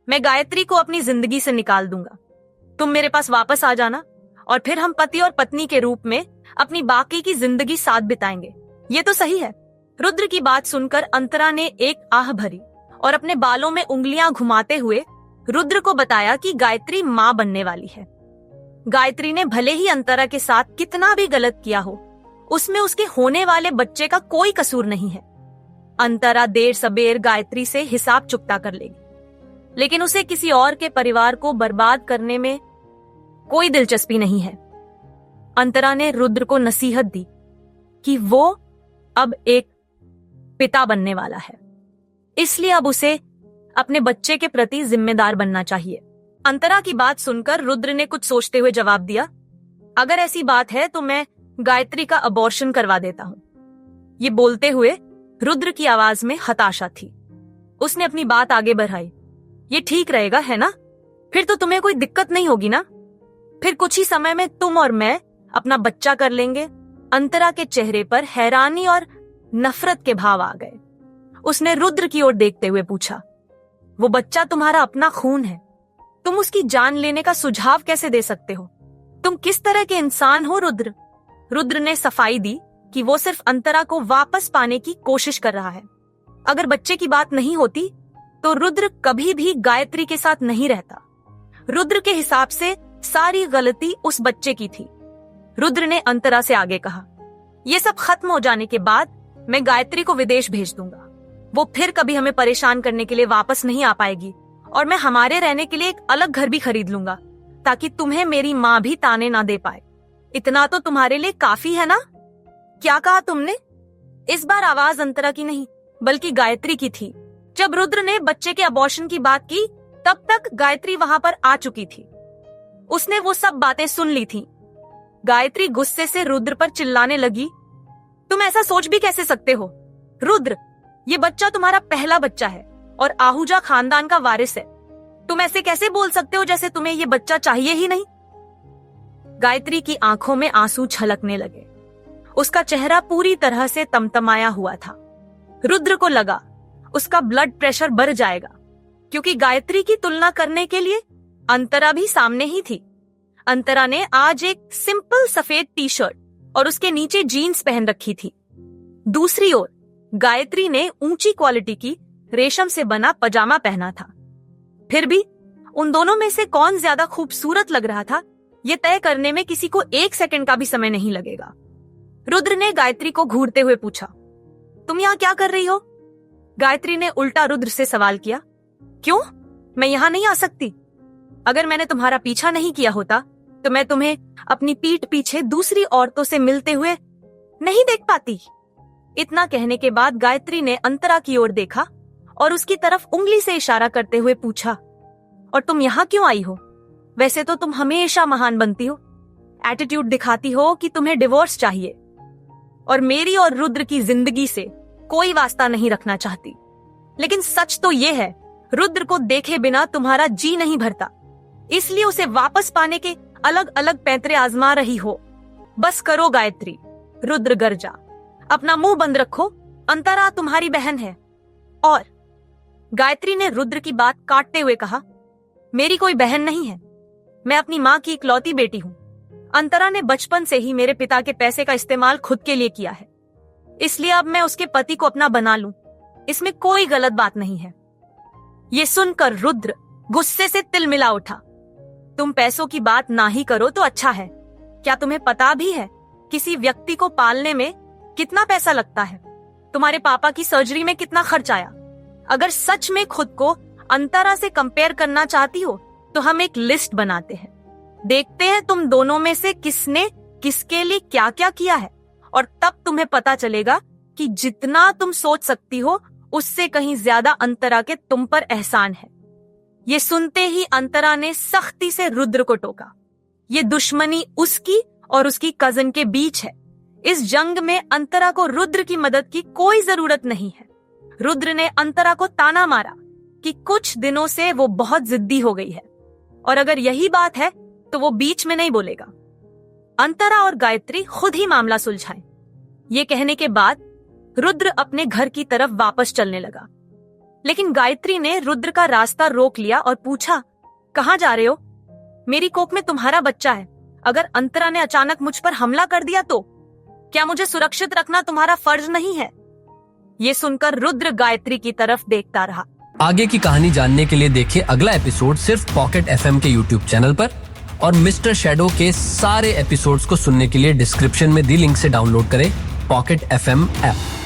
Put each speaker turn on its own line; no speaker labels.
मैं गायत्री को अपनी जिंदगी से निकाल दूंगा। तुम मेरे पास वापस आ जाना और फिर हम पति और पत्नी के रूप में अपनी बाकी की जिंदगी साथ बिताएंगे। ये तो सही है। रुद्र की बात सुनकर अंतरा ने एक आह भरी और अपने बालों में उंगलियां घुमाते हुए रुद्र को बताया कि गायत्री मां बनने वाली है। गायत्री ने भले ही अंतरा के साथ कितना भी गलत किया हो, उसमें उसके होने वाले बच्चे का कोई कसूर नहीं है। अंतरा देर सबेर गायत्री से हिसाब चुकता कर लेगी, लेकिन उसे किसी और के परिवार को बर्बाद करने में कोई दिलचस्पी नहीं है। अंतरा ने रुद्र को नसीहत दी कि वो अब एक पिता बनने वाला है, इसलिए अब उसे अपने बच्चे के प्रति जिम्मेदार बनना चाहिए। अंतरा की बात सुनकर रुद्र ने कुछ सोचते हुए जवाब दिया, अगर ऐसी बात है तो मैं गायत्री का अबॉर्शन करवा देता हूं। ये बोलते हुए रुद्र की आवाज में हताशा थी। उसने अपनी बात आगे बढ़ाई, ये ठीक रहेगा है ना? फिर तो तुम्हें कोई दिक्कत नहीं होगी ना? फिर कुछ ही समय में तुम और मैं अपना बच्चा कर लेंगे। अंतरा के चेहरे पर हैरानी और नफरत के भाव आ गए। उसने रुद्र की ओर देखते हुए पूछा, वो बच्चा तुम्हारा अपना खून है, तुम उसकी जान लेने का सुझाव कैसे दे सकते हो? तुम किस तरह के इंसान हो रुद्र? रुद्र ने सफाई दी कि वो सिर्फ अंतरा को वापस पाने की कोशिश कर रहा है। अगर बच्चे की बात नहीं होती तो रुद्र कभी भी गायत्री के साथ नहीं रहता। रुद्र के हिसाब से सारी गलती उस बच्चे की थी। रुद्र ने अंतरा से आगे कहा, यह सब खत्म हो जाने के बाद मैं गायत्री को विदेश भेज दूंगा। वो फिर कभी हमें परेशान करने के लिए वापस नहीं आ पाएगी और मैं हमारे रहने के लिए एक अलग घर भी खरीद लूंगा ताकि तुम्हें मेरी माँ भी ताने ना दे पाए। इतना तो तुम्हारे लिए काफी है ना? क्या कहा तुमने? इस बार आवाज अंतरा की नहीं बल्कि गायत्री की थी। जब रुद्र ने बच्चे के अबॉर्शन की बात की तब तक गायत्री वहां पर आ चुकी थी। उसने वो सब बातें सुन ली थी। गायत्री गुस्से से रुद्र पर चिल्लाने लगी, तुम ऐसा सोच भी कैसे सकते हो? रुद्र, ये बच्चा तुम्हारा पहला बच्चा है और आहूजा खानदान का वारिस है। तुम ऐसे कैसे बोल सकते हो जैसे तुम्हें ये बच्चा चाहिए ही नहीं? गायत्री की आंखों में आंसू छलकने लगे। उसका चेहरा पूरी तरह से तमतमाया हुआ था। रुद्र को लगा उसका ब्लड प्रेशर बढ़ जाएगा, क्योंकि गायत्री की तुलना करने के लिए अंतरा भी सामने ही थी। अंतरा ने आज एक सिंपल सफेद टी शर्ट और उसके नीचे जीन्स पहन रखी थी। दूसरी ओर गायत्री ने ऊंची क्वालिटी की रेशम से बना पजामा पहना था। फिर भी उन दोनों में से कौन ज्यादा खूबसूरत लग रहा था, ये तय करने में किसी को 1 सेकंड का भी समय नहीं लगेगा। रुद्र ने गायत्री को घूरते हुए पूछा, तुम यहाँ क्या कर रही हो? गायत्री ने उल्टा रुद्र से सवाल किया, क्यों? मैं यहाँ नहीं आ सकती? अगर मैंने तुम्हारा पीछा नहीं किया होता तो मैं तुम्हें अपनी पीठ पीछे दूसरी औरतों से मिलते हुए नहीं देख पाती। इतना कहने के बाद गायत्री ने अंतरा की ओर देखा और उसकी तरफ उंगली से इशारा करते हुए पूछा, और तुम यहाँ क्यों आई हो? वैसे तो तुम हमेशा महान बनती हो, एटीट्यूड दिखाती हो कि तुम्हें डिवोर्स चाहिए और मेरी और रुद्र की जिंदगी से कोई वास्ता नहीं रखना चाहती। लेकिन सच तो ये है, रुद्र को देखे बिना तुम्हारा जी नहीं भरता, इसलिए उसे वापस पाने के अलग अलग पैंतरे आजमा रही हो। बस करो गायत्री, रुद्र गरजा, अपना मुंह बंद रखो, अंतरा तुम्हारी बहन है। और गायत्री ने रुद्र की बात काटते हुए कहा, मेरी कोई बहन नहीं है, मैं अपनी माँ की इकलौती बेटी हूँ। अंतरा ने बचपन से ही मेरे पिता के पैसे का इस्तेमाल खुद के लिए किया है, इसलिए अब मैं उसके पति को अपना बना लूं, इसमें कोई गलत बात नहीं है। ये सुनकर रुद्र गुस्से से तिलमिला उठा, तुम पैसों की बात ना ही करो तो अच्छा है। क्या तुम्हें पता भी है किसी व्यक्ति को पालने में कितना पैसा लगता है? तुम्हारे पापा की सर्जरी में कितना खर्च आया? अगर सच में खुद को अंतरा से कंपेयर करना चाहती हो तो हम एक लिस्ट बनाते हैं, देखते हैं तुम दोनों में से किसने किसके लिए क्या क्या किया है, और तब तुम्हें पता चलेगा कि जितना तुम सोच सकती हो उससे कहीं ज्यादा अंतरा के तुम पर एहसान है। ये सुनते ही अंतरा ने सख्ती से रुद्र को टोका, ये दुश्मनी उसकी और उसकी कजन के बीच है। इस जंग में अंतरा को रुद्र की मदद की कोई जरूरत नहीं है। रुद्र ने अंतरा को ताना मारा कि कुछ दिनों से वो बहुत जिद्दी हो गई है और अगर यही बात है तो वो बीच में नहीं बोलेगा। अंतरा और गायत्री खुद ही मामला सुलझाएं। ये कहने के बाद रुद्र अपने घर की तरफ वापस चलने लगा। लेकिन गायत्री ने रुद्र का रास्ता रोक लिया और पूछा, कहाँ जा रहे हो? मेरी कोख में तुम्हारा बच्चा है। अगर अंतरा ने अचानक मुझ पर हमला कर दिया तो क्या मुझे सुरक्षित रखना तुम्हारा फर्ज नहीं है? ये सुनकर रुद्र गायत्री की तरफ देखता रहा।
आगे की कहानी जानने के लिए देखिए अगला एपिसोड सिर्फ पॉकेट FM के YouTube चैनल पर, और मिस्टर शैडो के सारे एपिसोड्स को सुनने के लिए डिस्क्रिप्शन में दी लिंक से डाउनलोड करें पॉकेट FM ऐप।